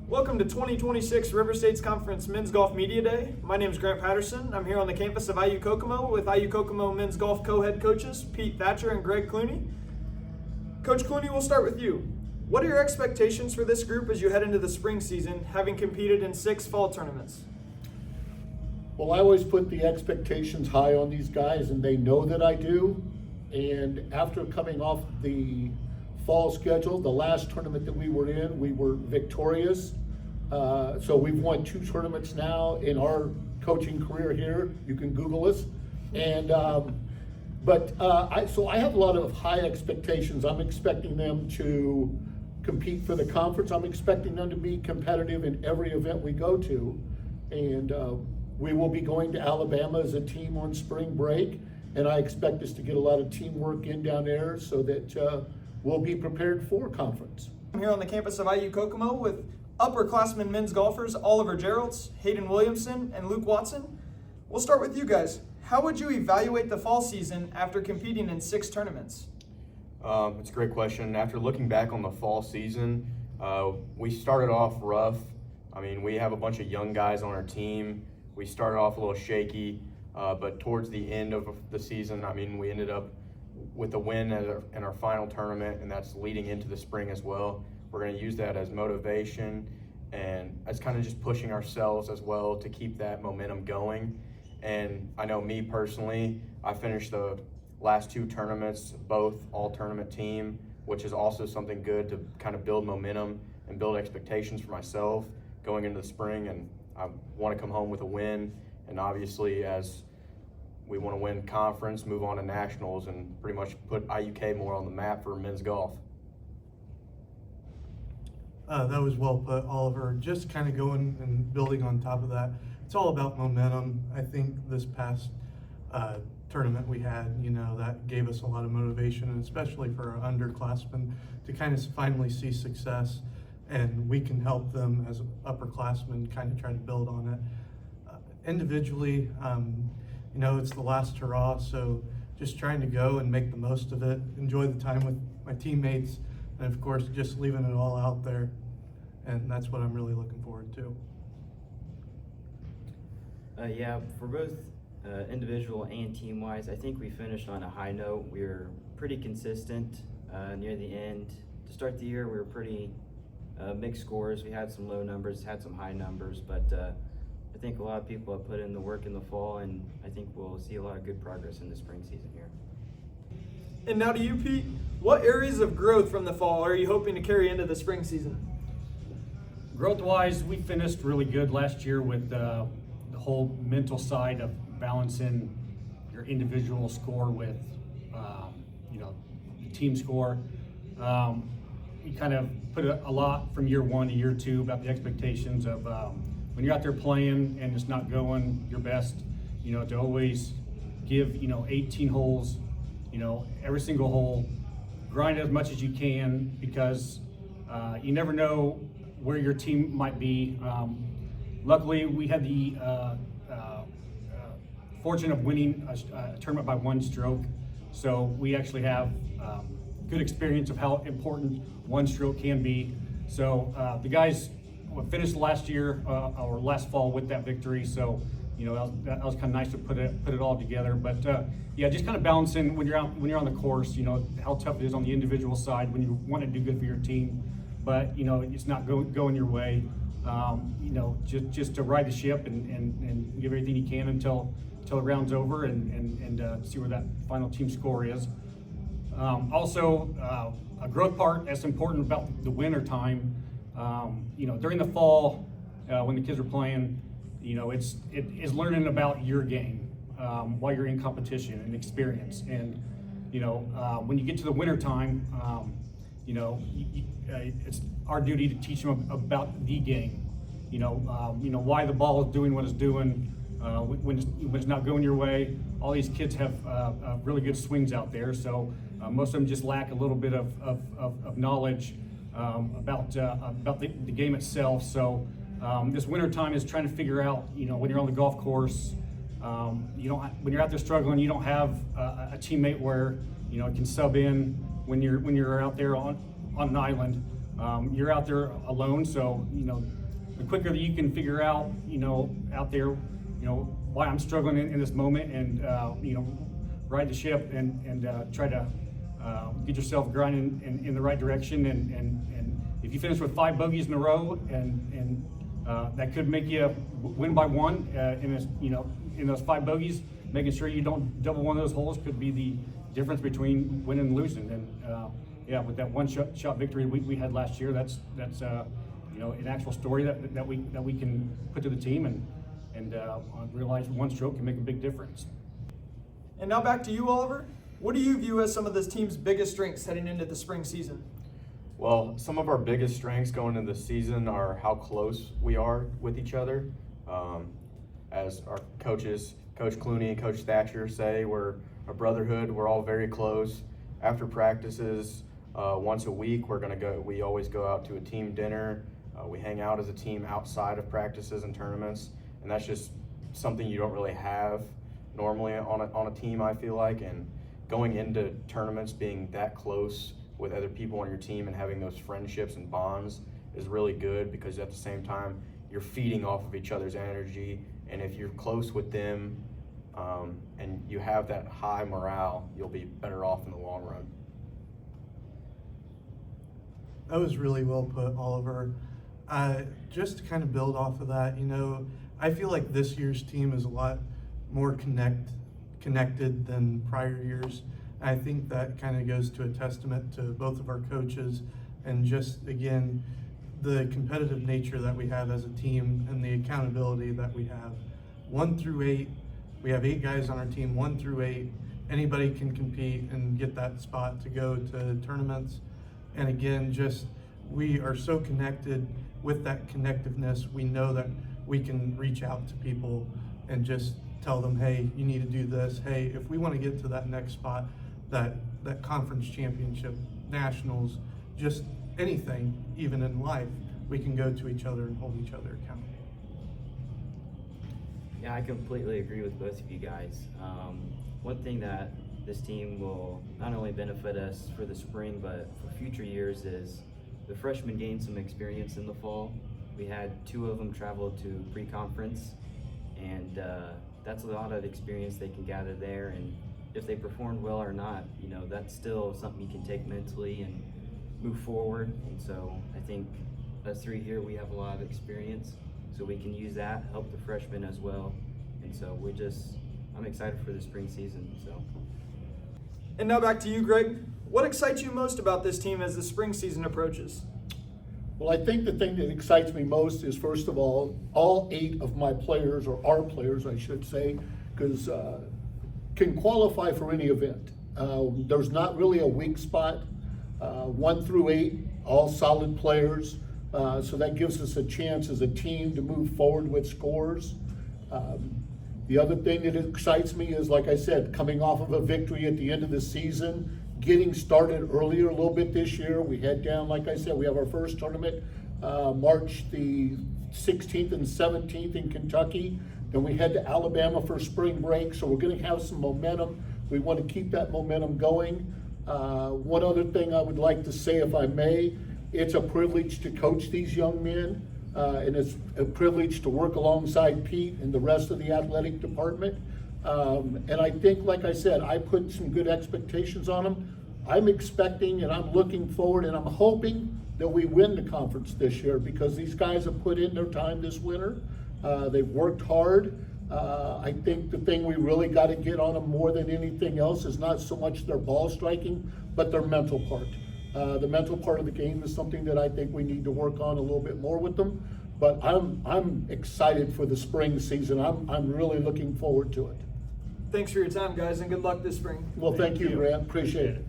Welcome to 2026 River States Conference Men's Golf Media Day. My name is Grant Patterson. I'm here on the campus of IU Kokomo with IU Kokomo men's golf co-head coaches Pete Thatcher and Greg Clooney. Coach Clooney, we'll start with you. What are your expectations for this group as you head into the spring season, having competed in 6 fall tournaments? Well, I always put the expectations high on these guys, and they know that I do. And after coming off the fall schedule, the last tournament that we were in, we were victorious. So we've won 2 tournaments now in our coaching career here. You can Google us. And so I have a lot of high expectations. I'm expecting them to compete for the conference. I'm expecting them to be competitive in every event we go to. And we will be going to Alabama as a team on spring break. And I expect us to get a lot of teamwork in down there so that we'll be prepared for conference. I'm here on the campus of IU Kokomo with upperclassmen men's golfers Oliver Geralds, Hayden Williamson, and Luke Watson. We'll start with you guys. How would you evaluate the fall season after competing in 6 tournaments? It's a great question. After looking back on the fall season, we started off rough. I mean, we have a bunch of young guys on our team. We started off a little shaky, but towards the end of the season, I mean, we ended up with a win in our final tournament, and that's leading into the spring as well. We're going to use that as motivation and as kind of just pushing ourselves as well to keep that momentum going. And I know me personally, I finished the last 2 tournaments, both all-tournament team, which is also something good to kind of build momentum and build expectations for myself going into the spring. And I want to come home with a win, and obviously as we want to win conference, move on to nationals, and pretty much put IUK more on the map for men's golf. That was well put, Oliver. Just kind of going and building on top of that, it's all about momentum. I think this past tournament we had, that gave us a lot of motivation, and especially for our underclassmen to kind of finally see success, and we can help them as upperclassmen kind of try to build on it. Individually, it's the last hurrah, so just trying to go and make the most of it, enjoy the time with my teammates, and of course, just leaving it all out there. And that's what I'm really looking forward to. For both individual and team-wise, I think we finished on a high note. We were pretty consistent near the end. To start the year, we were pretty mixed scores. We had some low numbers, had some high numbers, but I think a lot of people have put in the work in the fall, and I think we'll see a lot of good progress in the spring season here. And now to you, Pete. What areas of growth from the fall are you hoping to carry into the spring season? Growth-wise, we finished really good last year with the whole mental side of balancing your individual score with, the team score. We kind of put a lot from year 1 to year 2 about the expectations of when you're out there playing and it's not going your best, to always give, 18 holes, every single hole, grind as much as you can, because you never know where your team might be. Luckily, we had the fortune of winning a tournament by 1 stroke, so we actually have good experience of how important 1 stroke can be. So the guys finished last year or last fall with that victory, so that was kind of nice to put it all together. But just kind of balancing when you're on the course, how tough it is on the individual side when you want to do good for your team, but it's not going your way. Just to ride the ship and give everything you can until the round's over and see where that final team score is. Also, a growth part that's important about the winter time. During the fall, when the kids are playing, it is learning about your game while you're in competition and experience. And when you get to the winter time, it's our duty to teach them about the game. Why the ball is doing what it's doing when it's not going your way. All these kids have really good swings out there, so most of them just lack a little bit of knowledge about the game itself. So this winter time is trying to figure out, when you're on the golf course, when you're out there struggling, you don't have a teammate where can sub in when you're out there on an island. you're out there alone, so, the quicker that you can figure out, out there, why I'm struggling in this moment and, ride the ship and try to get yourself grinding in the right direction. And if you finish with 5 bogeys in a row and that could make you win by 1 in those 5 bogeys, making sure you don't double one of those holes could be the difference between winning and losing. And with that one shot victory we had last year, that's an actual story that we can put to the team and realize one stroke can make a big difference. And now back to you, Oliver. What do you view as some of this team's biggest strengths heading into the spring season? Well, some of our biggest strengths going into the season are how close we are with each other. As our coaches, Coach Clooney and Coach Thatcher say, we're a brotherhood. We're all very close. After practices, once a week, we always go out to a team dinner. We hang out as a team outside of practices and tournaments, and that's just something you don't really have normally on a team, I feel like. And going into tournaments, being that close with other people on your team and having those friendships and bonds is really good, because at the same time you're feeding off of each other's energy, and if you're close with them and you have that high morale, you'll be better off in the long run. That was really well put, Oliver. Just to kind of build off of that, I feel like this year's team is a lot more connected than prior years. I think that kind of goes to a testament to both of our coaches and just, again, the competitive nature that we have as a team and the accountability that we have. 1 through 8, we have 8 guys on our team, 1 through 8. Anybody can compete and get that spot to go to tournaments. And again, just we are so connected. With that connectiveness, we know that we can reach out to people and just tell them, hey, you need to do this. Hey, if we want to get to that next spot, that conference championship, nationals, just anything, even in life, we can go to each other and hold each other accountable. Yeah, I completely agree with both of you guys. One thing that this team will not only benefit us for the spring, but for future years is the freshmen gained some experience in the fall. We had 2 of them travel to pre-conference, and that's a lot of experience they can gather there. And if they performed well or not, that's still something you can take mentally and move forward. And so I think us 3 here, we have a lot of experience, so we can use that, help the freshmen as well. And so I'm excited for the spring season. So. And now back to you, Greg. What excites you most about this team as the spring season approaches? Well, I think the thing that excites me most is, first of all 8 of my players, or our players, I should say, because can qualify for any event. There's not really a weak spot. 1 through 8, all solid players. So that gives us a chance as a team to move forward with scores. The other thing that excites me is, like I said, coming off of a victory at the end of the season, getting started earlier a little bit this year. We head down, like I said, we have our first tournament March the 16th and 17th in Kentucky. Then we head to Alabama for spring break, so we're going to have some momentum. We want to keep that momentum going. One other thing I would like to say, if I may, it's a privilege to coach these young men, and it's a privilege to work alongside Pete and the rest of the athletic department. And I think, like I said, I put some good expectations on them. I'm expecting and I'm looking forward and I'm hoping that we win the conference this year, because these guys have put in their time this winter. They've worked hard. I think the thing we really got to get on them more than anything else is not so much their ball striking, but their mental part. The mental part of the game is something that I think we need to work on a little bit more with them. But I'm excited for the spring season. I'm really looking forward to it. Thanks for your time, guys, and good luck this spring. Well, thank you, Grant. Appreciate it.